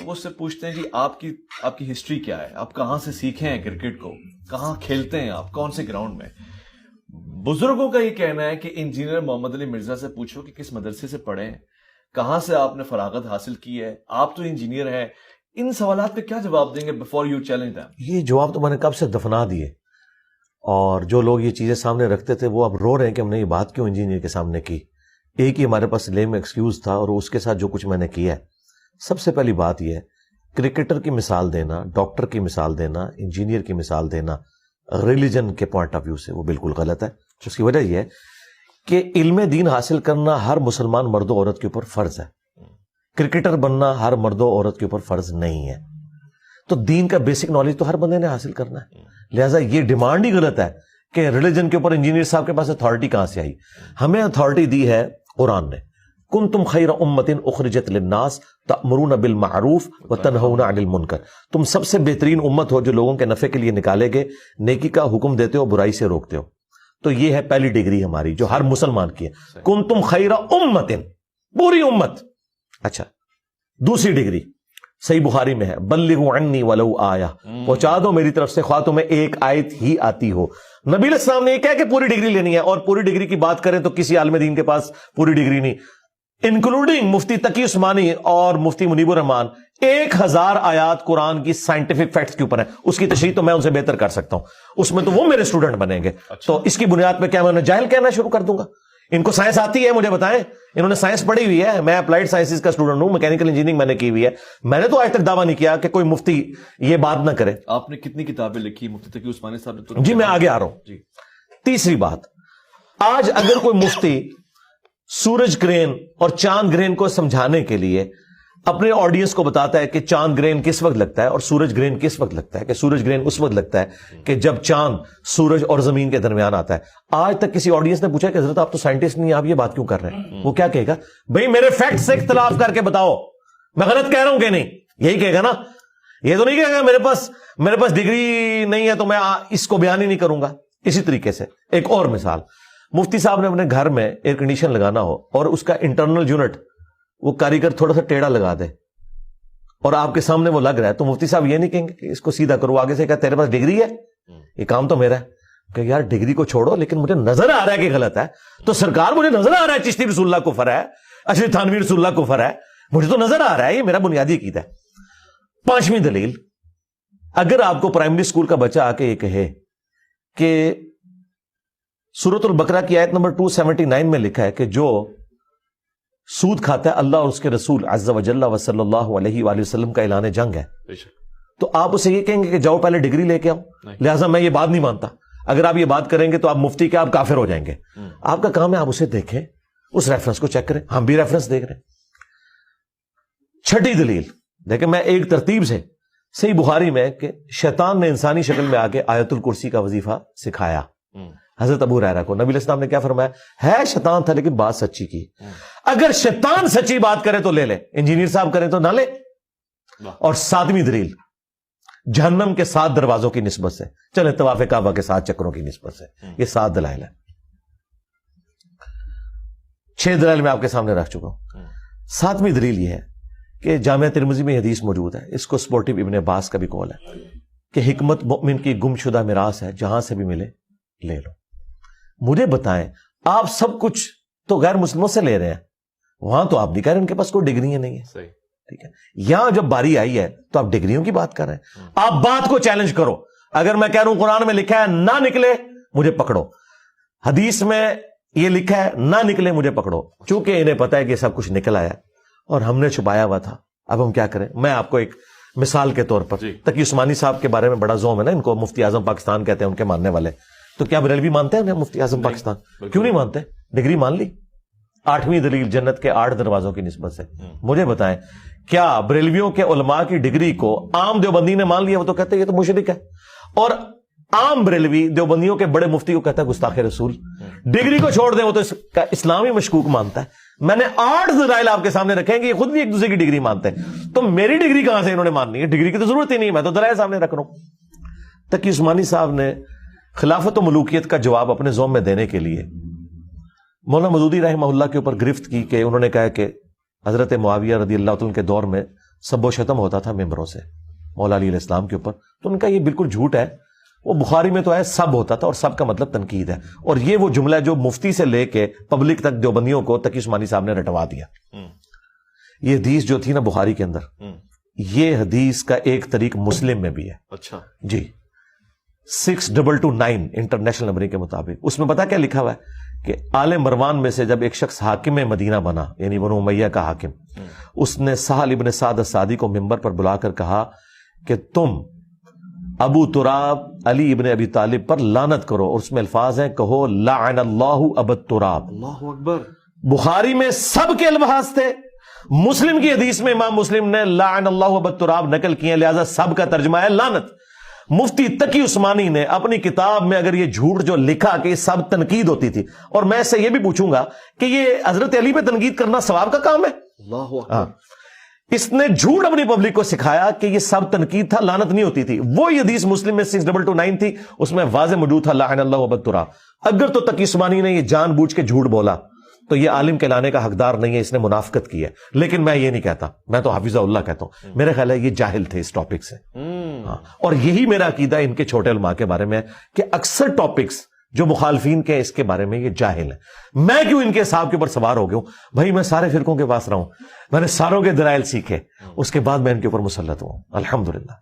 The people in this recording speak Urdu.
تو وہ اس سے پوچھتے ہیں کہ آپ کی ہسٹری کیا ہے, آپ کہاں سے سیکھے ہیں کرکٹ کو, کہاں کھیلتے ہیں آپ, کون سے گراؤنڈ میں. بزرگوں کا یہ کہنا ہے کہ انجینئر محمد علی مرزا سے پوچھو کہ کس مدرسے سے پڑھے ہیں, کہاں سے آپ نے فراغت حاصل کی ہے, آپ تو انجینئر ہیں. ان سوالات پہ کیا جواب دیں گے بفور یو چیلنج دیم؟ یہ جواب تو میں نے کب سے دفنا دیے, اور جو لوگ یہ چیزیں سامنے رکھتے تھے وہ اب رو رہے ہیں کہ ہم نے یہ بات کیوں انجینئر کے سامنے کی. ایک ہی ہمارے پاس لیم ایکسکیوز تھا, اور اس کے ساتھ جو کچھ میں نے کیا ہے, سب سے پہلی بات یہ ہے کرکٹر کی مثال دینا, ڈاکٹر کی مثال دینا, انجینئر کی مثال دینا ریلیجن کے پوائنٹ آف ویو سے وہ بالکل غلط ہے. اس کی وجہ یہ ہے کہ علم دین حاصل کرنا ہر مسلمان مرد و عورت کے اوپر فرض ہے, کرکٹر بننا ہر مرد و عورت کے اوپر فرض نہیں ہے. تو دین کا بیسک نالج تو ہر بندے نے حاصل کرنا ہے. لہٰذا یہ ڈیمانڈ ہی غلط ہے کہ ریلیجن کے اوپر انجینئر صاحب کے پاس اتھارٹی کہاں سے آئی. ہمیں اتھارٹی دی ہے قرآن نے, کنتم خیر امۃ اخرجت للناس تأمرون بالمعروف وتنہون عن المنکر, تم سب سے بہترین امت ہو جو لوگوں کے نفع کے لیے نکالے گئے, نیکی کا حکم دیتے ہو, برائی سے روکتے ہو. تو یہ ہے پہلی ڈگری ہماری جو ہر مسلمان کی ہے, کنتم خیر امۃ, پوری امت. اچھا, دوسری ڈگری صحیح بخاری میں ہے, بلغوا عنی ولو آیہ, پہنچا دو میری طرف سے خواہ تمہیں ایک آیت ہی آتی ہو. نبی علیہ السلام نے یہ کہا کہ پوری ڈگری لینی ہے, اور پوری ڈگری کی بات کریں تو کسی عالم دین کے پاس پوری ڈگری نہیں, انکلوڈنگ مفتی تقی عثمانی اور مفتی منیب الرحمان. 1000 آیات قرآن کی سائنٹیفک فیکٹس کے اوپر ہے, اس کی تشریح تو میں ان سے بہتر کر سکتا ہوں, اس میں تو وہ میرے اسٹوڈنٹ بنیں گے. تو اس کی بنیاد پہ کیا میں انہیں جاہل کہنا شروع کر دوں گا؟ ان کو سائنس آتی ہے, مجھے بتائیں, انہوں نے سائنس پڑھی ہوئی ہے, میں اپلائیڈ سائنسز کا اسٹوڈنٹ ہوں, میکینیکل انجینئرنگ میں نے کی ہوئی ہے. میں نے تو آج تک دعویٰ نہیں کیا کہ کوئی مفتی یہ بات نہ کرے. آپ نے کتنی کتابیں لکھی مفتی تقی عثمانی صاحب نے تو؟ جی میں آگے آ رہا ہوں. جی, تیسری بات, آج اگر کوئی مفتی سورج گرہن اور چاند گرہن کو سمجھانے کے لیے اپنے آڈینس کو بتاتا ہے کہ چاند گرہن کس وقت لگتا ہے اور سورج گرہن کس وقت لگتا ہے, کہ سورج گرہن اس وقت لگتا ہے کہ جب چاند سورج اور زمین کے درمیان آتا ہے, آج تک کسی آڈینس نے پوچھا کہ حضرت آپ تو سائنٹسٹ نہیں, آپ یہ بات کیوں کر رہے ہیں؟ وہ کیا کہے گا؟ بھئی میرے فیکٹ سے اختلاف کر کے بتاؤ میں غلط کہہ رہا ہوں کہ نہیں, یہی کہے گا نا. یہ تو نہیں کہے گا میرے پاس ڈگری نہیں ہے تو میں اس کو بیان ہی نہیں کروں گا. اسی طریقے سے ایک اور مثال, مفتی صاحب نے اپنے گھر میں ایئر کنڈیشن لگانا ہو اور اس کا انٹرنل یونٹ وہ کاریگر تھوڑا سا ٹیڑھا لگا دے اور آپ کے سامنے وہ لگ رہا ہے, تو مفتی صاحب یہ نہیں کہیں گے کہ اس کو سیدھا کرو, آگے سے کہا تیرے پاس ڈگری ہے, یہ کام تو میرا ہے. کہ یار ڈگری کو چھوڑو, لیکن مجھے نظر آ رہا ہے کہ غلط ہے. تو سرکار مجھے نظر آ رہا ہے چشتی رسول اللہ کفر ہے, اشرف تھانوی رسول اللہ کفر ہے, مجھے تو نظر آ رہا ہے, یہ میرا بنیادی عقیدہ ہے. پانچویں دلیل, اگر آپ کو پرائمری اسکول کا بچہ آ کے یہ کہے کہ سورۃ البقرہ کی آیت نمبر 279 میں لکھا ہے کہ جو سود کھاتا ہے اللہ اور اس کے رسول عز و جل و صلی اللہ علیہ وآلہ وسلم کا اعلان جنگ ہے, تو آپ اسے یہ کہیں گے کہ جاؤ پہلے ڈگری لے کے آؤ, لہٰذا میں یہ بات نہیں مانتا. اگر آپ یہ بات کریں گے تو آپ مفتی کے آپ کافر ہو جائیں گے. آپ کا کام ہے آپ اسے دیکھیں, اس ریفرنس کو چیک کریں. ہم بھی ریفرنس دیکھ رہے ہیں. چھٹی دلیل دیکھیں, میں ایک ترتیب سے صحیح بخاری میں کہ شیطان نے انسانی شکل میں آ کے آیت الکرسی کا وظیفہ سکھایا حضرت ابو ہریرہ کو. نبی علیہ السلام نے کیا فرمایا؟ ہے شیطان تھا لیکن بات سچی کی. اگر شیطان سچی بات کرے تو لے لے, انجینئر صاحب کریں تو نہ لے. اور ساتویں دلیل جہنم کے 7 دروازوں کی نسبت سے, چلے طواف کعبہ کے 7 چکروں کی نسبت سے, یہ 7 دلائل ہیں. 6 دلائل میں آپ کے سامنے رکھ چکا ہوں. 7ویں دلیل یہ ہے کہ جامعہ ترمذی میں حدیث موجود ہے, اس کو سپورٹیو ابن عباس کا بھی قول ہے کہ حکمت مؤمن کی گم شدہ میراث ہے, جہاں سے بھی ملے لے لو. مجھے بتائیں, آپ سب کچھ تو غیر مسلموں سے لے رہے ہیں, وہاں تو آپ نہیں کہہ رہے ان کے پاس کوئی ڈگری نہیں ہے, ٹھیک ہے. یہاں جب باری آئی ہے تو آپ ڈگریوں کی بات کر رہے ہیں. آپ بات کو چیلنج کرو. اگر میں کہہ رہا ہوں قرآن میں لکھا ہے نہ نکلے مجھے پکڑو, حدیث میں یہ لکھا ہے نہ نکلے مجھے پکڑو. چونکہ انہیں پتا ہے کہ سب کچھ نکل آیا اور ہم نے چھپایا ہوا تھا, اب ہم کیا کریں. میں آپ کو ایک مثال کے طور پر, تقی عثمانی صاحب کے بارے میں بڑا زوم ہے نا, ان کو مفتی اعظم پاکستان کہتے ہیں ان کے ماننے والے. تو کیا بریلوی مانتے ہیں انہیں مفتی اعظم پاکستان؟ کیوں نہیں مانتے؟ ڈگری مان لی. 8ویں دلیل جنت کے 8 دروازوں کی نسبت سے. مجھے بتائیں کیا بریلویوں کے علماء کی ڈگری کو عام دیوبندی نے مان لیا؟ وہ تو کہتے ہیں یہ تو مشرک ہے. اور عام بریلوی دیوبندیوں کے بڑے مفتی کو کہتا ہے گستاخ رسول. ڈگری کو چھوڑ دیں, وہ تو اس کا اسلامی مشکوک مانتا ہے. میں نے 8 دلائل آپ کے سامنے رکھیں گے, یہ خود بھی ایک دوسرے کی ڈگری مانتے ہیں. تو میری ڈگری کہاں سے انہوں نے ماننی ہے؟ ڈگری کی تو ضرورت ہی نہیں, میں تو دلائل سامنے رکھ رہا ہوں. تقی عثمانی صاحب نے خلافت و ملوکیت کا جواب اپنے زوم میں دینے کے لیے مولانا مودودی رحمہ اللہ کے اوپر گرفت کی کہ انہوں نے کہا کہ حضرت معاویہ رضی اللہ عنہ کے دور میں سب و شتم ہوتا تھا ممبروں سے مولا علی علیہ السلام کے اوپر، تو ان کا یہ بالکل جھوٹ ہے. وہ بخاری میں تو ہے سب ہوتا تھا، اور سب کا مطلب تنقید ہے. اور یہ وہ جملہ جو مفتی سے لے کے پبلک تک دیوبندیوں کو تقی عثمانی صاحب نے رٹوا دیا. یہ حدیث جو تھی نا بخاری کے اندر، یہ حدیث کا ایک طریق مسلم میں بھی ہے. اچھا جی 6229 انٹرنیشنل نمبرنگ کے مطابق. اس میں پتا کیا لکھا ہوا ہے کہ آل مروان میں سے جب ایک شخص حاکم مدینہ بنا، یعنی بنو امیہ کا حاکم، اس نے سہل ابن سعد السعدی کو ممبر پر بلا کر کہا کہ تم ابو تراب علی ابن ابی طالب پر لعنت کرو، اور اس میں الفاظ ہیں کہو لعن اللہ ابا تراب. اللہ اکبر. بخاری میں سب کے الفاظ تھے، مسلم کی حدیث میں امام مسلم نے لعن اللہ ابا تراب نقل کیے، لہذا سب کا ترجمہ ہے لعنت. مفتی تقی عثمانی نے اپنی کتاب میں اگر یہ جھوٹ جو لکھا کہ یہ سب تنقید ہوتی تھی، اور میں اس سے یہ بھی پوچھوں گا کہ یہ حضرت علی پہ تنقید کرنا ثواب کا کام ہے؟ اللہ اکبر. اس نے جھوٹ اپنی پبلک کو سکھایا کہ یہ سب تنقید تھا، لعنت نہیں ہوتی تھی. وہ حدیث مسلم میں 6229 تھی، اس میں واضح موجود تھا لعن اللہ ابا تراب. اگر تو تقی عثمانی نے یہ جان بوجھ کے جھوٹ بولا تو یہ عالم کہلانے کا حقدار نہیں ہے، اس نے منافقت کی ہے. لیکن میں یہ نہیں کہتا، میں تو حافظ اللہ کہتا ہوں. میرے خیال ہے یہ جاہل تھے اس ٹاپک سے. اور یہی میرا عقیدہ ان کے چھوٹے علماء کے بارے میں ہے کہ اکثر ٹاپکس جو مخالفین کے اس کے بارے میں یہ جاہل ہیں. میں کیوں ان کے حساب کے اوپر سوار ہو گیا ہوں؟ بھائی میں سارے فرقوں کے پاس رہا ہوں، میں نے ساروں کے دلائل سیکھے، اس کے بعد میں ان کے اوپر مسلط ہوں الحمدللہ.